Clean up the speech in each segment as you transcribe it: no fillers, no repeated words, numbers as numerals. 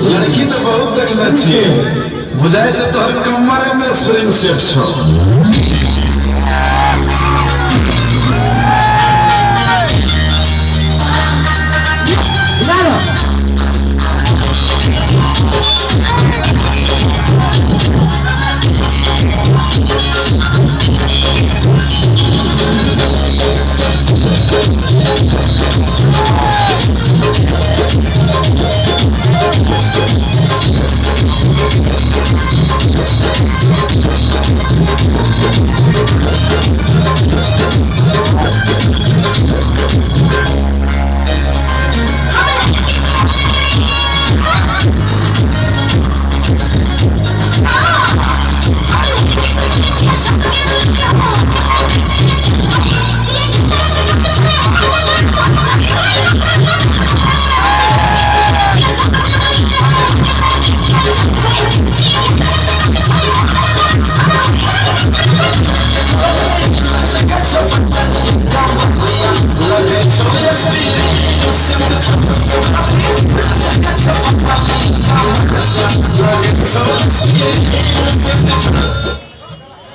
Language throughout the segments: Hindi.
लड़की तो बहुत देखना चाहिए बुझाए से तो हर कमरे में स्प्रिंग सेट छो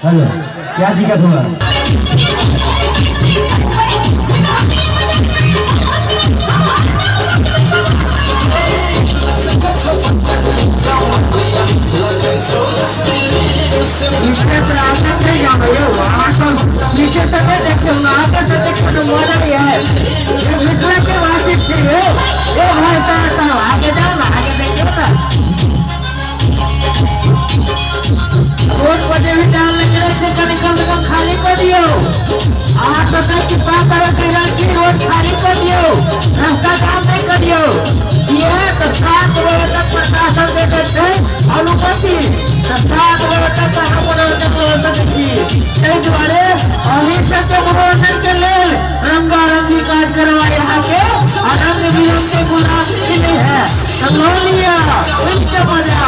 हेलो क्या दिक्कत हुआ नीचे तक देखो आगे से देखो मॉडल है निकला के वासिक थी ये भाई साहब आगे जाओ ना आगे देखो ना रोड पर भी डाल लगे से कम से कम खाली कर दियो आठ बजे की बात है कि रांची रोड खाली कर दियो रास्ता काम नहीं कर दियो ये तो 7 बजे तक प्रशासन दे देते अनुमति तो 7 बजे तक हम अनुमति इस द्वारे अभी तक मनोरंजन के लिए रंगारंगी काट करवाए यहाँ के आनंद विरंग के गुलाब नहीं है समझ लिया उनके मजा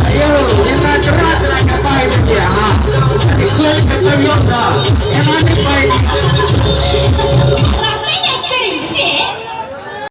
Ayo, ini nak cepat nak capai dia. Ikut kata dia dah. Emang